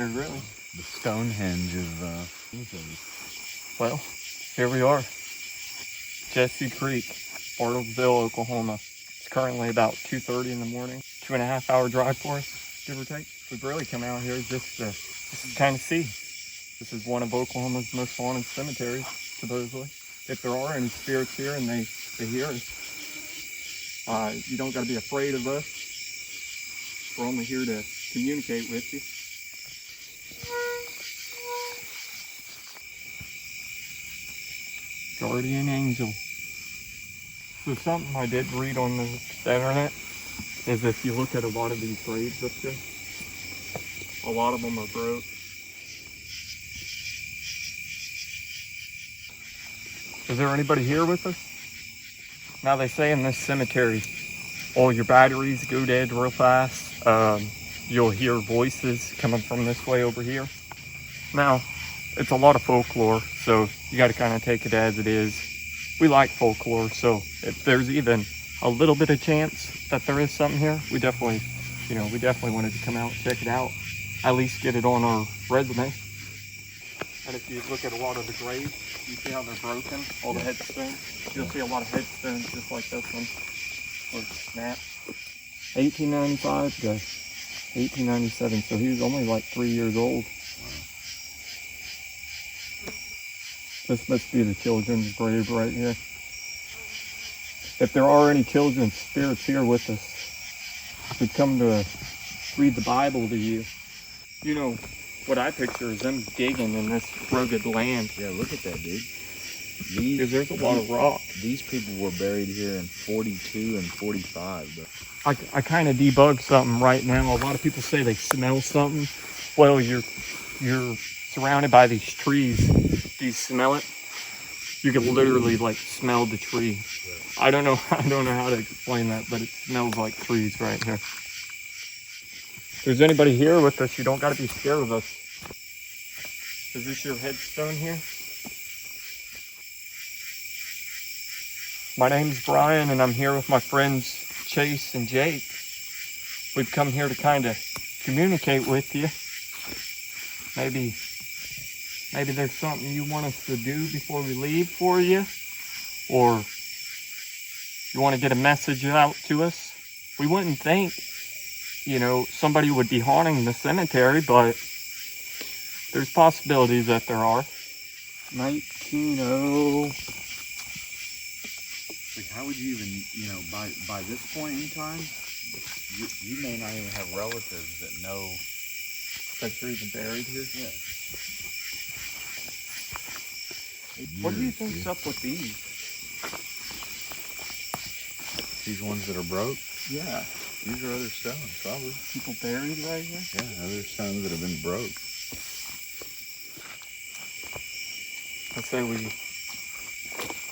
here, really. The Stonehenge of Well, here we are. Jesse Creek, Bartlesville, Oklahoma. It's currently about 2:30 in the morning. 2.5 hour drive for us, give or take. We've really come out here just to kind of see. This is one of Oklahoma's most haunted cemeteries, supposedly. If there are any spirits here and they hear us, you don't got to be afraid of us. We're only here to communicate with you. Guardian angel. So something I did read on the internet is if you look at a lot of these graves up here, a lot of them are broke. Is there anybody here with us? Now they say in this cemetery, all your batteries go dead real fast. You'll hear voices coming from this way over here. Now, it's a lot of folklore, so you got to kind of take it as it is. We like folklore, so if there's even a little bit of chance that there is something here, we definitely wanted to come out and check it out. At least get it on our resume. And if you look at a lot of the graves, you see how they're broken, all the headstones. You'll see a lot of headstones just like this one. Or snap. 1895 to 1897, so he was only like 3 years old. This must be the children's grave right here. If there are any children's spirits here with us, we've come to read the Bible to you. You know, what I picture is them digging in this rugged land. Yeah, look at that, dude. Because there's a lot of rock. These people were buried here in 42 and 45, bro. I kind of debug something right now. A lot of people say they smell something. Well, you're surrounded by these trees. Do you smell it? You can literally like smell the tree. I don't know how to explain that, but it smells like trees right here. If there's anybody here with us, you don't got to be scared of us. Is this your headstone here? My name's Brian, and I'm here with my friends Chase and Jake. We've come here to kind of communicate with you. Maybe there's something you want us to do before we leave for you, or you want to get a message out to us. We wouldn't think, somebody would be haunting the cemetery, but there's possibilities that there are. 1900. Like, how would you even, by this point in time, you may not even have relatives that know that you're even buried here? Yeah. What do you think's up with these? These ones that are broke? Yeah. These are other stones, probably. People buried right here? Yeah, other stones that have been broke. I'd say we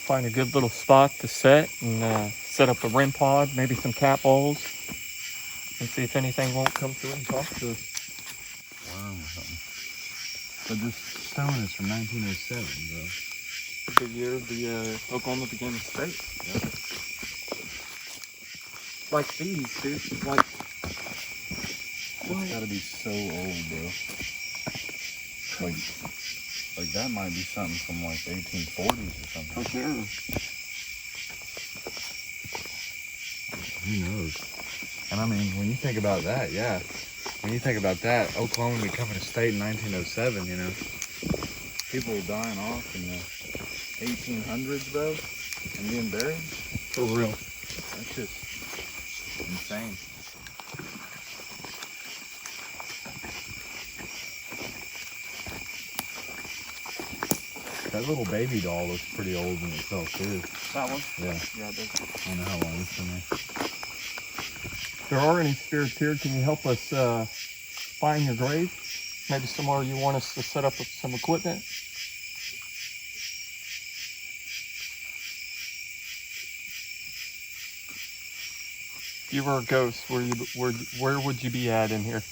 find a good little spot to set and set up a REM pod, maybe some cat balls, and see if anything won't come through and talk to us. Worm or something. But this stone is from 1907, bro. The year the Oklahoma became a state. Yeah. Like these, dude. Like, it's gotta be so old, bro. Like that might be something from like 1840s or something. For sure. Who knows? And I mean, when you think about that, Oklahoma becoming a state in 1907, people dying off in the 1800s, bro, and being buried. For real. That's just insane. That little baby doll looks pretty old in itself, too. That one? Yeah. Yeah, it does. I don't know how long it's been there. If there are any spirits here, can you help us find your grave? Maybe somewhere you want us to set up some equipment? If you were a ghost, where would you be at in here?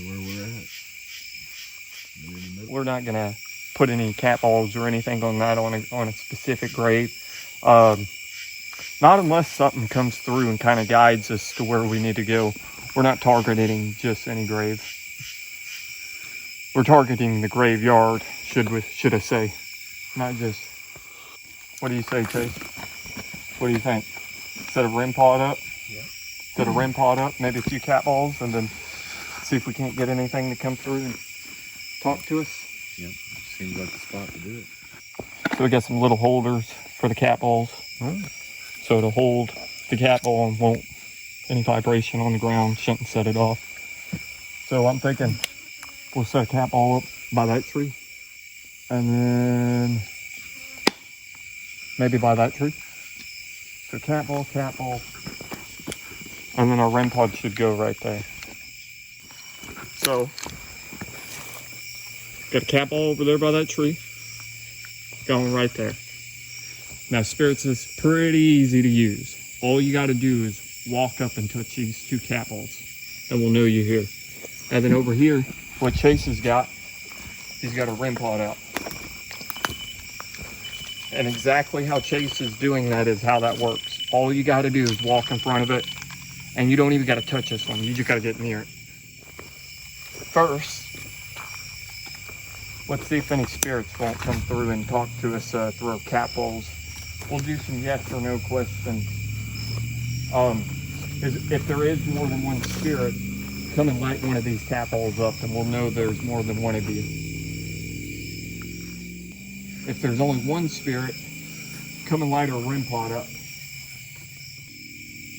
Where we're at. We're not gonna put any cat balls or anything on that on a specific grave. Not unless something comes through and kind of guides us to where we need to go, We're not targeting just any grave. We're targeting the graveyard, should I say. Not just... What do you say, Chase? What do you think? Set a REM pod up? Yeah. Set a REM pod up, maybe a few cat balls, and then see if we can't get anything to come through and talk to us. Yep. Seems like the spot to do it. So we got some little holders for the cat balls. So to hold the cat ball and won't any vibration on the ground shouldn't set it off. So I'm thinking we'll set a cat ball up by that tree, and then maybe by that tree. So cat ball, and then our REM pod should go right there. So got a cat ball over there by that tree, going right there. Now spirits is pretty easy to use. All you got to do is walk up and touch these two cat balls, and we'll know you're here. And then over here, what Chase has got, he's got a REM pod out. And exactly how Chase is doing that is how that works. All you got to do is walk in front of it, and you don't even got to touch this one. You just got to get near it. First, let's see if any spirits won't come through and talk to us through our cat balls. We'll do some yes or no questions. If there is more than one spirit, come and light one of these cat balls up, and we'll know there's more than one of you. If there's only one spirit, come and light a REM pod up.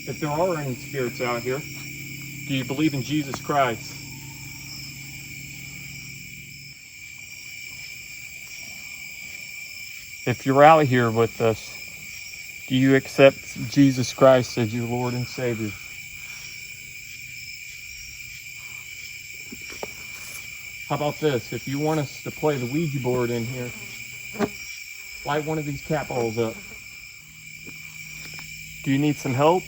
If there are any spirits out here, do you believe in Jesus Christ? If you're out here with us, do you accept Jesus Christ as your Lord and Savior? How about this? If you want us to play the Ouija board in here, light one of these cat balls up. Do you need some help?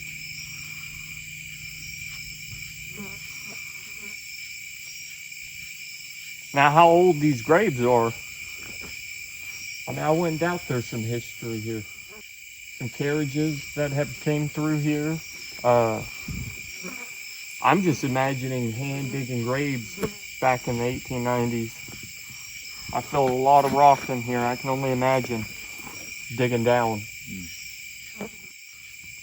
Now, how old these graves are, I mean, I wouldn't doubt there's some history here. Some carriages that have came through here. I'm just imagining hand digging graves back in the 1890s. I feel a lot of rocks in here. I can only imagine digging down.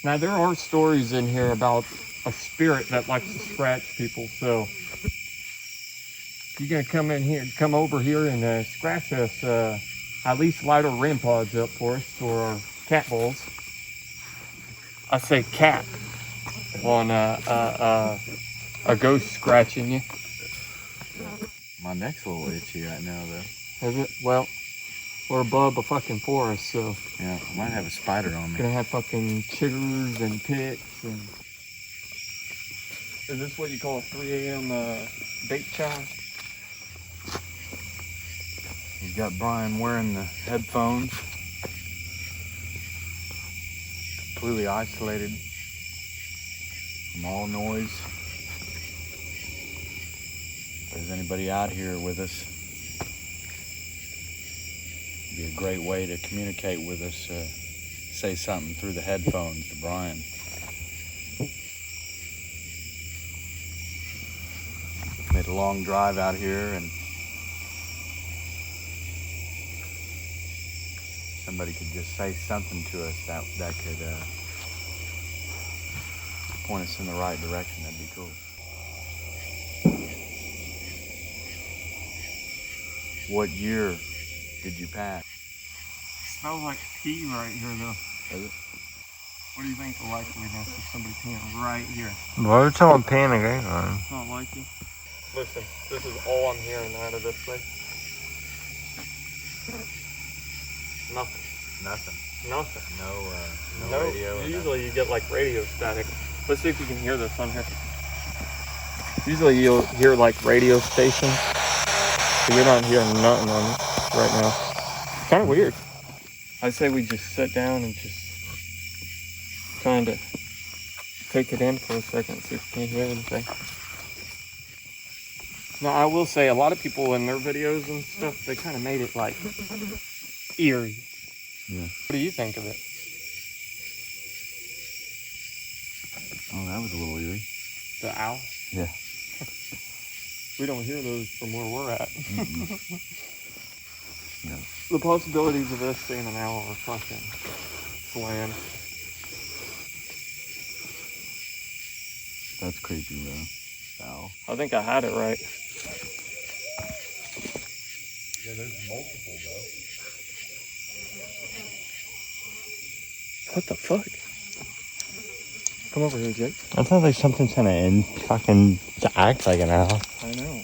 Now, there are stories in here about a spirit that likes to scratch people. So you're gonna come over here and scratch us. At least light our REM pods up for us, or our cat balls. I say cat on a ghost scratching you. My neck's a little itchy right now, though. Is it? Well, we're above a fucking forest, so. Yeah, I might have a spider on me. Gonna have fucking chiggers and ticks and. Is this what you call a 3 a.m. Bait challenge? You've got Brian wearing the headphones. Completely isolated from all noise. If there's anybody out here with us, it'd be a great way to communicate with us. Say something through the headphones to Brian. Made a long drive out here, and somebody could just say something to us that could point us in the right direction. That'd be cool. What year did you pass? Smells like pee right here, though. Is it? What do you think the likeliness of somebody peeing right here? Why are someone peeing again? It's not likely. Listen, this is all I'm hearing out of this thing. Nothing. Nothing. No radio. Usually you get like radio static. Let's see if you can hear this on here. Usually you'll hear like radio stations. But you're not hearing nothing on it right now. It's kind of weird. I say we just sit down and just kind of take it in for a second, see if we can hear anything. Now, I will say a lot of people in their videos and stuff, they kind of made it like eerie. Yeah. What do you think of it? Oh, that was a little eerie. The owl? Yeah. We don't hear those from where we're at. No. The possibilities of us seeing an owl are fucking slam. That's creepy, bro. Owl. I think I had it right. Yeah, there's multiple, bro. What the fuck? Come over here, Jake. That sounds like something trying to fucking act like an owl. I know.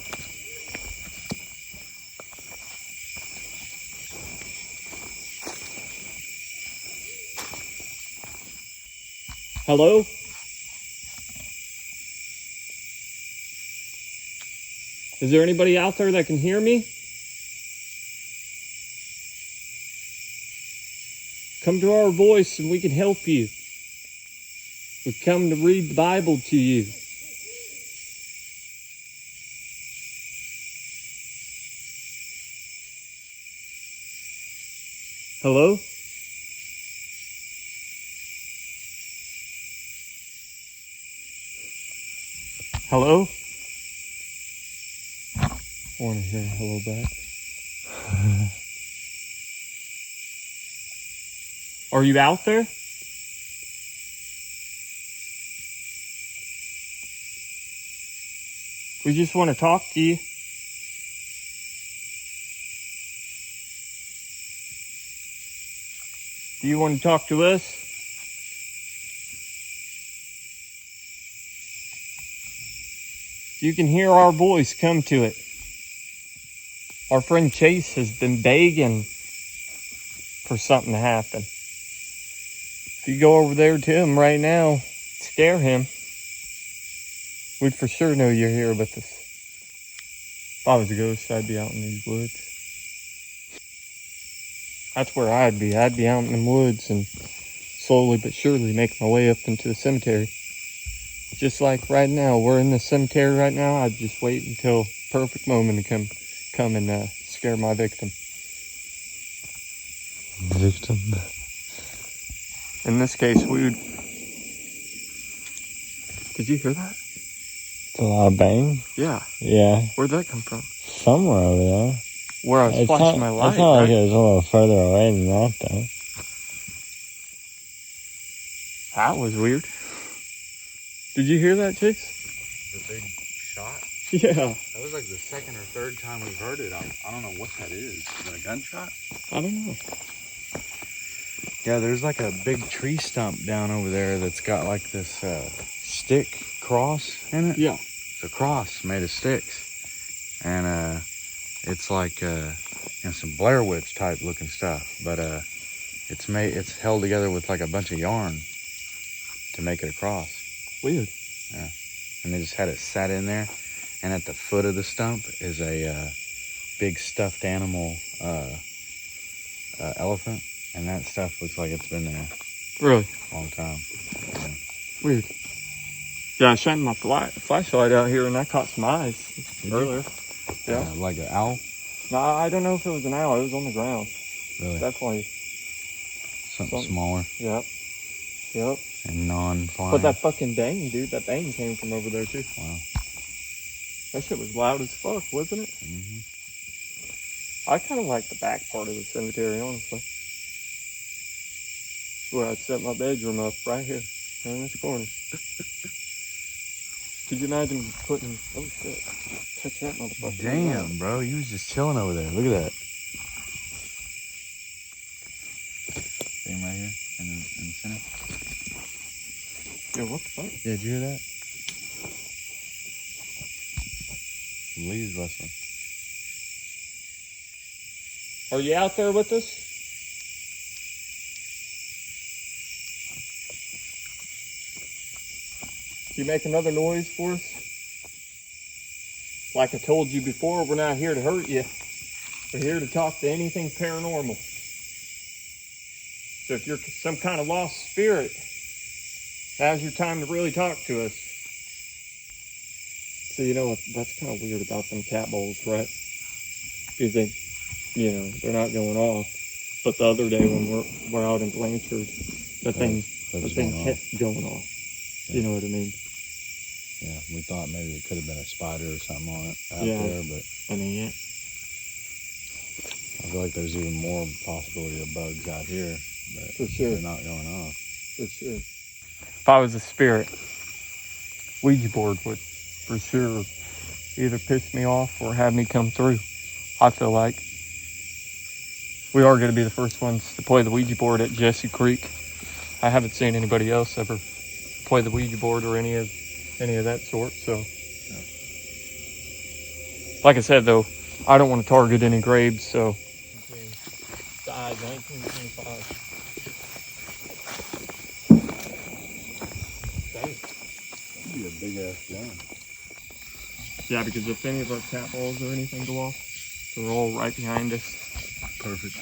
Hello? Is there anybody out there that can hear me? Come to our voice and we can help you. We've come to read the Bible to you. Hello? Hello? I want to hear a hello back. Are you out there? We just want to talk to you. Do you want to talk to us? You can hear our voice, come to it. Our friend Chase has been begging for something to happen. If you go over there to him right now, scare him, we'd for sure know you're here with us. If I was a ghost, I'd be out in these woods. That's where I'd be. I'd be out in the woods and slowly but surely make my way up into the cemetery. Just like right now, we're in the cemetery right now. I'd just wait until perfect moment to come and scare my victim. Victim. In this case, we would... Did you hear that? It's a lot of bang. Yeah. Yeah. Where'd that come from? Somewhere over there. Where I was flashing my light, It sounded like right? it was a little further away than that, though. That was weird. Did you hear that, Chase? The big shot? Yeah. That was like the second or third time we've heard it. I don't know what that is. Is it a gunshot? I don't know. Yeah, there's like a big tree stump down over there that's got like this stick cross in it. Yeah. It's a cross made of sticks. And it's like some Blair Witch type looking stuff. But it's held together with like a bunch of yarn to make it a cross. Weird. Yeah. And they just had it sat in there. And at the foot of the stump is a big stuffed animal elephant. And that stuff looks like it's been there Really? a long time. Yeah. Weird. Yeah, I shined my flashlight out here and that caught some eyes earlier. Yeah. Like an owl? No, I don't know if it was an owl. It was on the ground. Really? Definitely. Something smaller Yep. Yep. and non-flying. But that fucking bang, dude, that bang came from over there too. Wow. That shit was loud as fuck, wasn't it? Mm-hmm. I kind of like the back part of the cemetery, honestly. Where I'd set my bedroom up right here, in this corner. Could you imagine putting... Oh, shit. Touch that motherfucker. Damn, bro. You was just chilling over there. Look at that. Same right here in the center. Yo, what the fuck? Yeah, did you hear that? The leaves rustling. Are you out there with us? Can you make another noise for us? Like I told you before, we're not here to hurt you. We're here to talk to anything paranormal. So if you're some kind of lost spirit, now's your time to really talk to us. So you know what, that's kind of weird about them cat bowls, right? Because they, they're not going off. But the other day when we're out in Blanchard, the thing kept going off. Yeah. You know what I mean? Yeah, we thought maybe it could have been a spider or something on it out Yeah. there, but An ant. I feel like there's even more possibility of bugs out here, but For sure. they're not going off. For sure. If I was a spirit, Ouija board would for sure either piss me off or have me come through. I feel like we are going to be the first ones to play the Ouija board at Jesse Creek. I haven't seen anybody else ever play the Ouija board or any of that sort. So, like I said though, I don't want to target any graves. So, died 1925. That'd be a big ass gun. Yeah, because if any of our cat balls or anything go off, they're all right behind us. Perfect.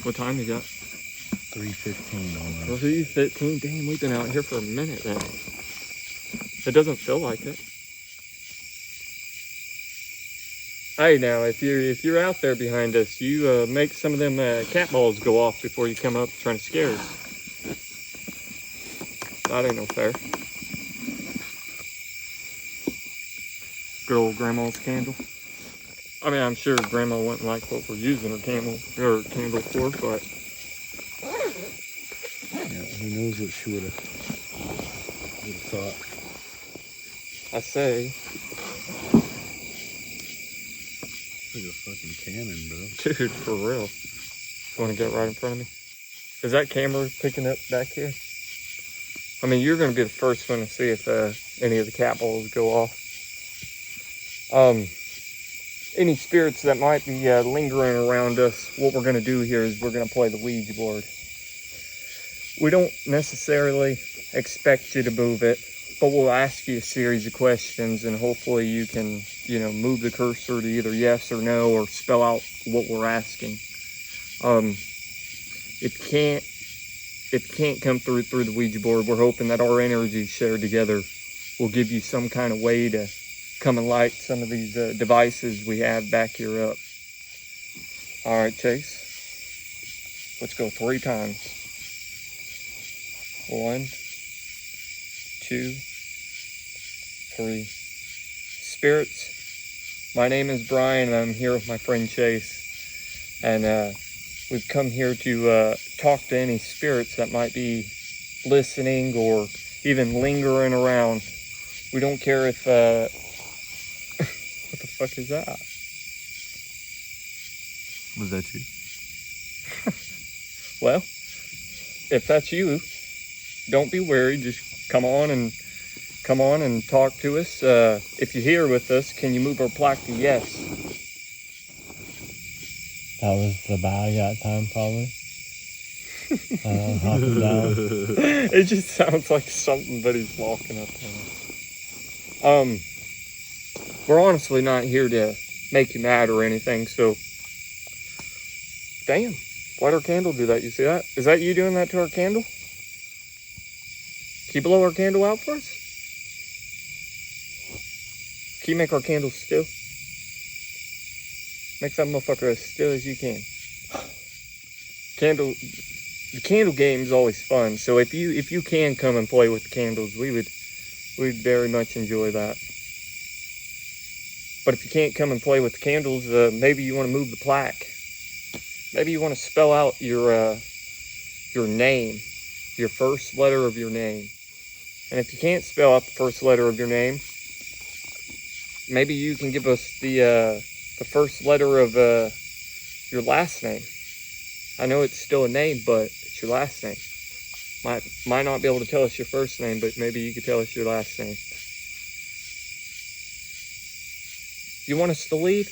What time you got? 3:15 on the 3:15. Damn, we've been out here for a minute now. It doesn't feel like it. Hey, now if you're out there behind us, you make some of them cat balls go off before you come up trying to scare us. That ain't no fair. Good old grandma's candle. I mean, I'm sure grandma wouldn't like what we're using her candle for, but yeah, who knows what she would have thought. I say, Like a fucking cannon, bro. dude, for real. You want to get right in front of me? Is that camera picking up back here? I mean, you're going to be the first one to see if any of the cat balls go off. Any spirits that might be lingering around us, what we're going to do here is we're going to play the Ouija board. We don't necessarily expect you to move it, but we'll ask you a series of questions, and hopefully you can, move the cursor to either yes or no, or spell out what we're asking. If you can't come through the Ouija board, we're hoping that our energy shared together will give you some kind of way to come and light some of these devices we have back here up. All right, Chase. Let's go 3 times. 1, 2, 3. Spirits, my name is Brian, and I'm here with my friend Chase. And we've come here to talk to any spirits that might be listening or even lingering around. We don't care if... what the fuck is that? Was that you? Well, if that's you, don't be worried. Just come on and talk to us. If you're here with us, can you move our plaque to yes? That was the bag that time, probably. Up and down. It just sounds like somebody's walking up on us. We're honestly not here to make you mad or anything, so... Damn, why'd our candle do that? You see that? Is that you doing that to our candle? Can you blow our candle out for us? Can you make our candle still? Make that motherfucker as still as you can. The candle game is always fun, so if you can come and play with the candles, we'd very much enjoy that. But if you can't come and play with the candles, maybe you want to move the plaque. Maybe you want to spell out your name, your first letter of your name. And if you can't spell out the first letter of your name, maybe you can give us the first letter of your last name. I know it's still a name, but it's your last name. Might not be able to tell us your first name, but maybe you could tell us your last name. You want us to leave?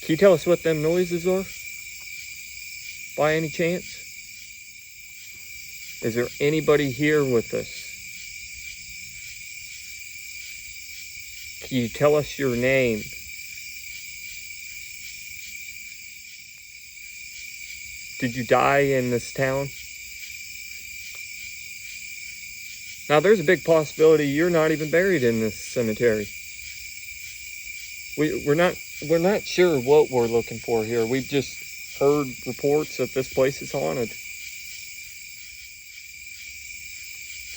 Can you tell us what them noises are? By any chance? Is there anybody here with us? Can you tell us your name? Did you die in this town? Now, there's a big possibility you're not even buried in this cemetery. We're not sure what we're looking for here. We've just heard reports that this place is haunted.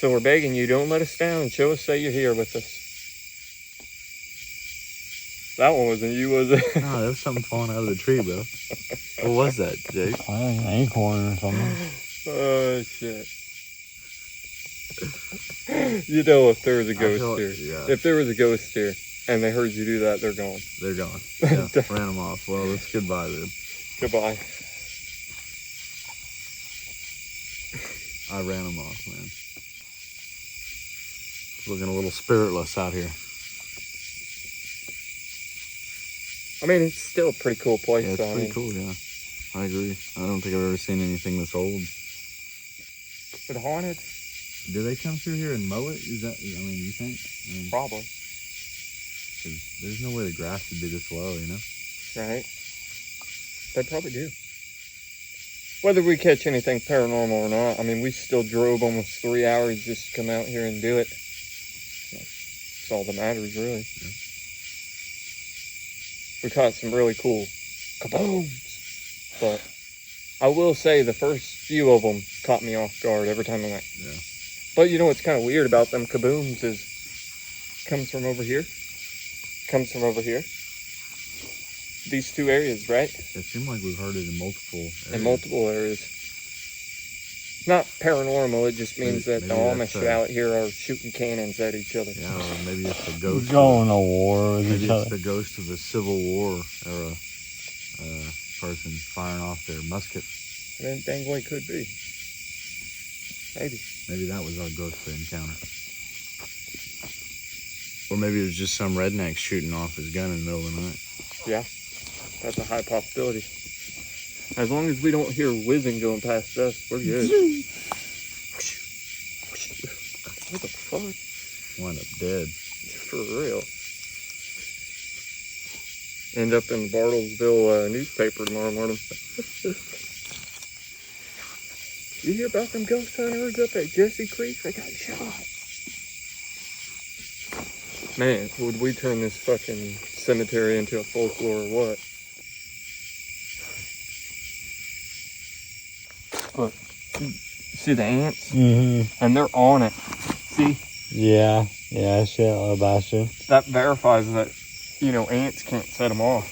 So we're begging you, don't let us down. Show us that you're here with us. That one wasn't you, was it? No, there was something falling out of the tree, bro. What was that, Jake? I think an acorn or something. Oh, shit. You know, if there was a ghost here. Yeah. If there was a ghost here and they heard you do that, they're gone. They're gone. Yeah, ran them off. Well, it's goodbye then. Goodbye. I ran them off, man. Looking a little spiritless out here. I mean, it's still a pretty cool place. Yeah, it's though. pretty cool, yeah. I agree. I don't think I've ever seen anything this old. But haunted? Do they come through here and mow it? Is that, I mean, you think? I mean, Probably. 'cause there's no way the grass would be this low, you know? Right? They probably do. Whether we catch anything paranormal or not, I mean, we still drove almost 3 hours just to come out here and do it. That's all that matters, really. Yeah. We caught some really cool kabooms. But I will say the first few of them caught me off guard every time I went. Yeah. But you know what's kind of weird about them kabooms is comes from over here. Comes from over here. These two areas, right? It seemed like we've heard it in multiple areas. In multiple areas. Not paranormal, it just means that the Maybe that's, Amish out here are shooting cannons at each other. Yeah, or maybe it's the ghost. Going to war with Maybe each it's other. the ghost of the Civil War era person firing off their musket. That dang way could be. Maybe. Maybe that was our ghost encounter. Or maybe it was just some redneck shooting off his gun in the middle of the night. Yeah, that's a high possibility. As long as we don't hear whizzing going past us, we're good. What the fuck? Wind up dead. For real. End up in the Bartlesville newspaper tomorrow morning. You hear about them ghost hunters up at Jesse Creek? They got shot. Man, would we turn this fucking cemetery into a folklore or what? Look, see the ants? Mm-hmm. And they're on it. See? Yeah. Yeah, shit, little bastard. That verifies that, you know, ants can't set them off.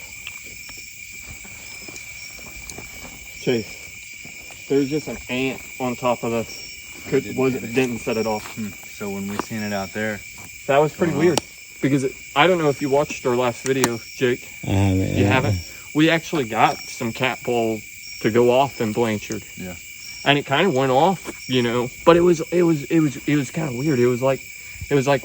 Chase, there's just an ant on top of this. Didn't set it off. So when we seen it out there, That was pretty weird. Because I don't know if you watched our last video, Jake. I haven't. You haven't? We actually got some cat ball to go off in Blanchard. Yeah. And it kind of went off, you know, but it was kind of weird. It was like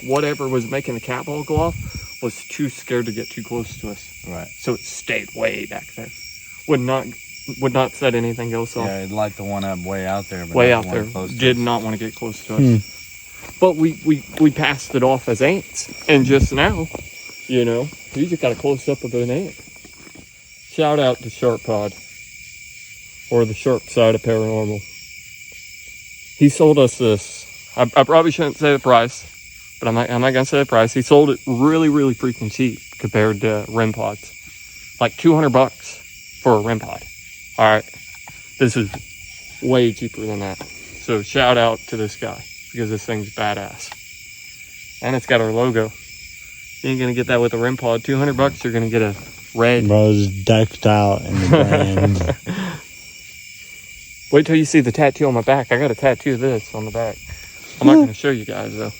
whatever was making the cat ball go off was too scared to get too close to us. right. So it stayed way back there. Would not set anything else off. Yeah, it'd light the one up way out there. But Way not out the there. one close to Did us. not want to get close to us. But we passed it off as ants. And just now, you know, you just got a close up of an ant. Shout out to Sharp Pod. Or the sharp side of paranormal. He sold us this. I probably shouldn't say the price. But I'm not gonna say the price. He sold it really, really freaking cheap compared to REM pods. Like $200 for a REM pod. Alright. This is way cheaper than that. So shout out to this guy. Because this thing's badass. And it's got our logo. You ain't gonna get that with a REM pod. $200, you're gonna get a red. Bro's decked out in the brand. Wait till you see the tattoo on my back. I got a tattoo of this on the back. I'm not gonna show you guys though.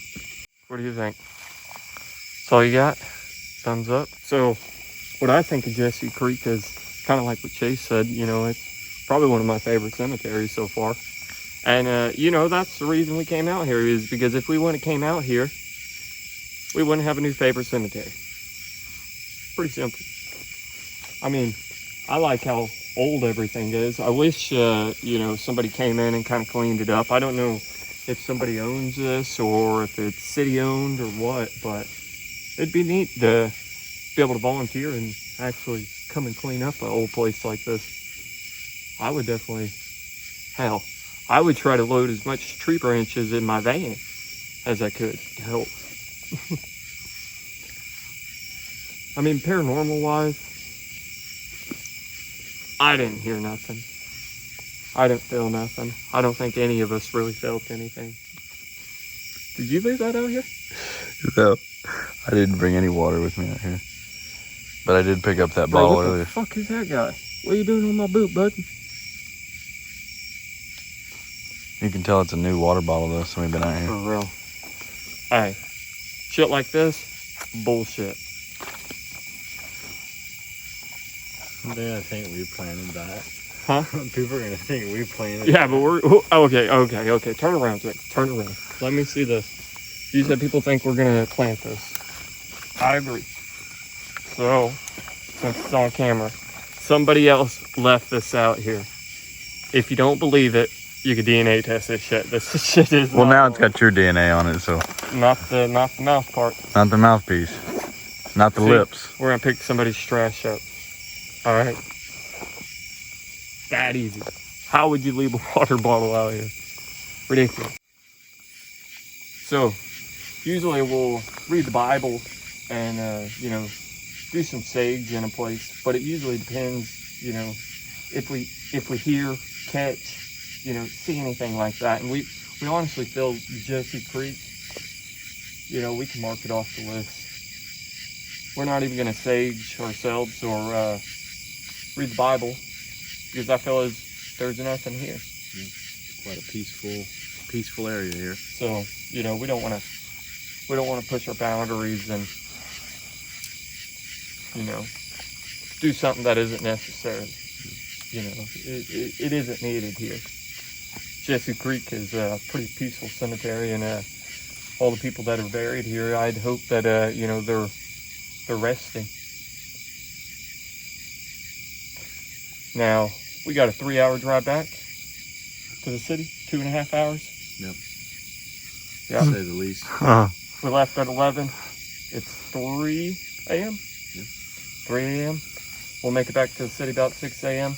What do you think? That's all you got? Thumbs up. So, what I think of Jesse Creek is kind of like what Chase said. You know, it's probably one of my favorite cemeteries so far. And, you know, that's the reason we came out here is because if we wouldn't have came out here, we wouldn't have a new favorite cemetery. Pretty simple. I mean, I like how old everything is. I wish, you know, somebody came in and kind of cleaned it up. I don't know if somebody owns this or if it's city owned or what, but it'd be neat to be able to volunteer and actually come and clean up an old place like this. I would definitely, hell, I would try to load as much tree branches in my van as I could to help. I mean, paranormal wise, I didn't hear nothing. I didn't feel nothing. I don't think any of us really felt anything. Did you leave that out here? No, I didn't bring any water with me out here. But I did pick up that bottle what earlier. the fuck is that guy? What are you doing on my boot, bud? You can tell it's a new water bottle though, somebody been out here. For real. Hey, shit like this, bullshit. They're gonna think we planted that. Huh? People are gonna think we planted Yeah, but we're okay. Turn around, Jake. Turn around. Let me see this. You said people think we're gonna plant this. I agree. So, since it's on camera, somebody else left this out here. If you don't believe it, you can DNA test this shit. This shit is. Well, now it's got your DNA on it, so. Not the mouth part. Not the mouthpiece. Not the See, lips. We're gonna pick somebody's trash up. All right. That easy. How would you leave a water bottle out here? Ridiculous. So, usually we'll read the Bible and, do some sage in a place, but it usually depends, if we hear, catch, see anything like that. And we honestly feel Jesse Creek, we can mark it off the list. We're not even going to sage ourselves or read the Bible because I feel as there's nothing here. Quite a peaceful area here. So, we don't want to push our boundaries and, do something that isn't necessary. It isn't needed here. Jesse Creek is a pretty peaceful cemetery, and all the people that are buried here, I'd hope that they're resting. Now, we got a 3-hour drive back to the city, 2.5 hours. Yep. Yeah. To say the least. We left at 11. It's 3 a.m. Yep. 3 a.m. We'll make it back to the city about 6 a.m.